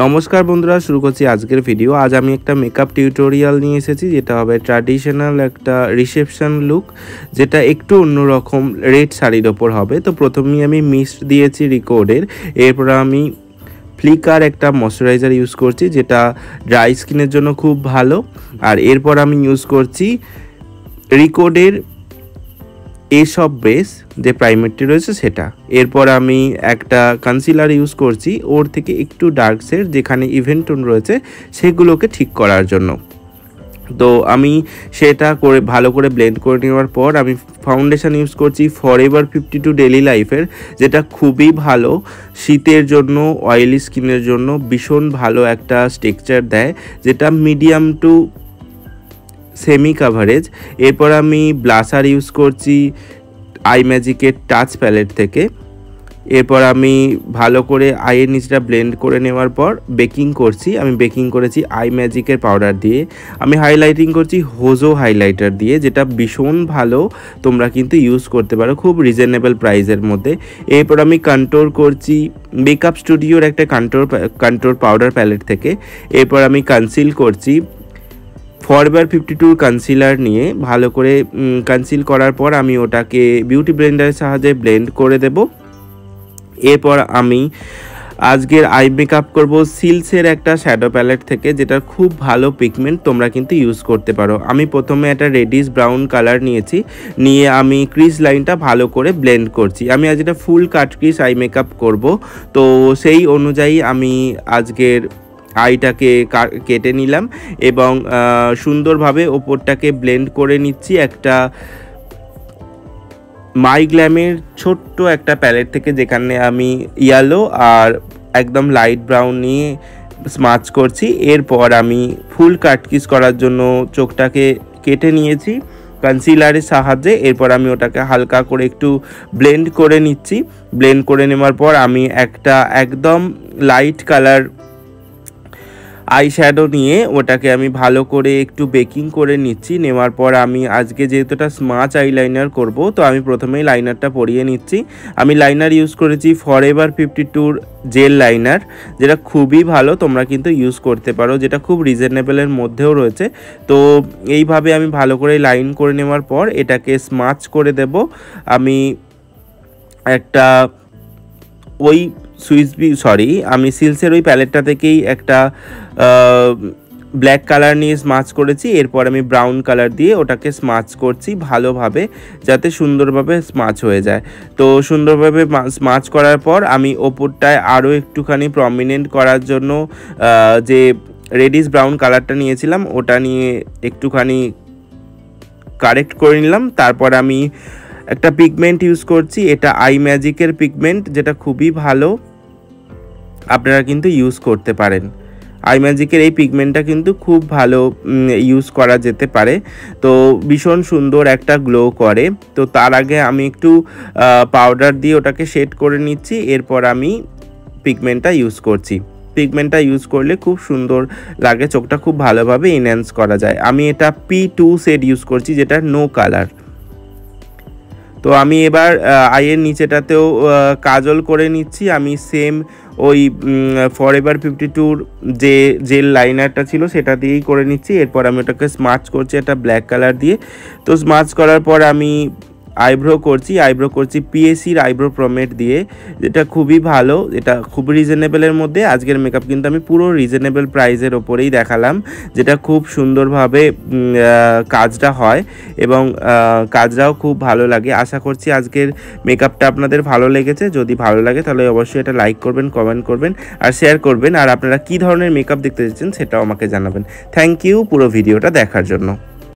নমস্কার বন্ধুরা, শুরু করছি আজকের ভিডিও। আজ আমি একটা মেকআপ টিউটোরিয়াল নিয়ে এসেছি, যেটা হবে ট্র্যাডিশনাল একটা রিসেপশন লুক, যেটা একটু অন্যরকম রেড শাড়ির ওপর হবে। তো প্রথমেই আমি মিস্ট দিয়েছি রিকোডের, এরপর আমি ফ্লিকার একটা ময়শ্চারাইজার ইউজ করছি, যেটা ড্রাই স্কিনের জন্য খুব ভালো। আর এরপর আমি ইউজ করছি রিকোডের এসব বেস যে প্রাইমারটি রয়েছে সেটা। এরপর আমি একটা কনসিলার ইউজ করছি, ওর থেকে একটু ডার্ক শেড যেখানে ইভেন টোন রয়েছে সেগুলোকে ঠিক করার জন্য। তো আমি সেটা করে ভালো করে ব্লেন্ড করে নেওয়ার পর আমি ফাউন্ডেশন ইউজ করছি ফরএভার 52 ডেইলি লাইফের, যেটা খুবই ভালো শীতের জন্য, অয়েলি স্কিনের জন্য ভীষণ ভালো একটা টেক্সচার দেয়, যেটা মিডিয়াম টু সেমি কাভারেজ। এরপর আমি ব্লাসার ইউজ করছি আই ম্যাজিকের টাচ প্যালেট থেকে। এরপর আমি ভালো করে আইয়ের নিচটা ব্লেন্ড করে নেওয়ার পর বেকিং করছি। আমি বেকিং করেছি আই ম্যাজিকের পাউডার দিয়ে। আমি হাইলাইটিং করছি হোজো হাইলাইটার দিয়ে, যেটা ভীষণ ভালো, তোমরা কিন্তু ইউজ করতে পারো খুব রিজনেবল প্রাইসের মধ্যে। এরপর আমি কন্ট্রোল করছি মেকআপ স্টুডিওর একটা কন্ট্রোল পাউডার প্যালেট থেকে। এরপর আমি কনসিল করছি ফরএভার 52 কনসিলার নিয়ে। ভালো করে কনসিল করার পর আমি ওটাকে বিউটি ব্লেন্ডারের সাহায্যে ব্লেন্ড করে দেব। এরপর আমি আজকের আই মেকআপ করব সিলসের একটা শ্যাডো প্যালেট থেকে, যেটা খুব ভালো পিগমেন্ট, তোমরা কিন্তু ইউজ করতে পারো। আমি প্রথমে একটা রেডিশ ব্রাউন কালার নিয়ে আমি ক্রিজ লাইনটা ভালো করে ব্লেন্ড করছি। আমি আজ এটা ফুল কাট ক্রিজ আই মেকআপ করব, তো সেই অনুযায়ী আমি আজকের আইটাকে কেটে নিলাম এবং সুন্দরভাবে ওপরটাকে ব্লেন্ড করে নিচ্ছি একটা মাই গ্ল্যামের ছোট্ট একটা প্যালেট থেকে, যেখানে আমি ইয়েলো আর একদম লাইট ব্রাউন নিয়ে স্মাচ করছি। এরপর আমি ফুল কাটকিস করার জন্য চোখটাকে কেটে নিয়েছি কনসিলারের সাহায্যে। এরপর আমি ওটাকে হালকা করে একটু ব্লেন্ড করে নিচ্ছি। ব্লেন্ড করে নেওয়ার পর আমি একটা একদম লাইট কালার আই শ্যাডো নিয়ে ওটাকে আমি ভালো করে একটু বেকিং করে নিচ্ছি। নেওয়ার পর আমি আজকে যেহেতু এটা স্মাচ আইলাইনার করব, তো আমি প্রথমেই লাইনারটা পরিয়ে নিচ্ছি। আমি লাইনার ইউজ করেছি ফরএভার 52 জেল লাইনার, যেটা খুবই ভালো, তোমরা কিন্তু ইউজ করতে পারো, যেটা খুব রিজনেবলের মধ্যেও রয়েছে। তো এইভাবে আমি ভালো করে লাইন করে নেওয়ার পর এটাকে স্মাচ করে দেব। আমি একটা আমি সিলসের ওই প্যালেটটা থেকেই একটা ব্ল্যাক কালার নিয়ে স্মাচ করেছি। এরপর আমি ব্রাউন কালার দিয়ে ওটাকে স্মাচ করছি ভালোভাবে, যাতে সুন্দরভাবে স্মাচ হয়ে যায়। তো সুন্দরভাবে স্মাচ করার পর আমি ওপরটায় আরও একটুখানি প্রমিনেন্ট করার জন্য যে রেডিশ ব্রাউন কালারটা নিয়েছিলাম ওটা নিয়ে একটুখানি কারেক্ট করে নিলাম। তারপর আমি একটা পিগমেন্ট ইউজ করছি, এটা আই ম্যাজিকের পিগমেন্ট, যেটা খুবই ভালো, আপনারা কিন্তু ইউজ করতে পারেন। আই ম্যাজিকের এই পিগমেন্টটা কিন্তু খুব ভালো ইউজ করা যেতে পারে, তো ভীষণ সুন্দর একটা গ্লো করে। তো তার আগে আমি একটু পাউডার দিয়ে ওটাকে শেড করে নিচ্ছি। এরপর আমি পিগমেন্টটা ইউজ করছি। পিগমেন্টটা ইউজ করলে খুব সুন্দর লাগে, চোখটা খুব ভালোভাবে এনহ্যান্স করা যায়। আমি এটা P2 শেড ইউজ করছি, যেটা নো কালার। তো আমি এবার আইয়ের নিচেটাতেও কাজল করে নিচ্ছি। আমি সেম ওই ফরএভার 52 যে জেল লাইনারটা ছিল সেটা দিয়েই করে নিচ্ছি। এরপর আমি ওটাকে স্মাচ করছি একটা ব্ল্যাক কালার দিয়ে। তো স্মাচ করার পর আমি আইব্রো করছি পিএসির আইব্রো প্রমেট দিয়ে, যেটা খুবই ভালো, এটা খুব রিজনেবলের মধ্যে। আজকের মেকআপ কিন্তু আমি পুরো রিজনেবল প্রাইসের ওপরেই দেখালাম, যেটা খুব সুন্দরভাবে কাজটা হয় এবং কাজটাও খুব ভালো লাগে। আশা করছি আজকের মেকআপটা আপনাদের ভালো লেগেছে। যদি ভালো লাগে তাহলে অবশ্যই এটা লাইক করবেন, কমেন্ট করবেন আর শেয়ার করবেন। আর আপনারা কী ধরনের মেকআপ দেখতে চাচ্ছেন সেটাও আমাকে জানাবেন। থ্যাংক ইউ পুরো ভিডিওটা দেখার জন্য।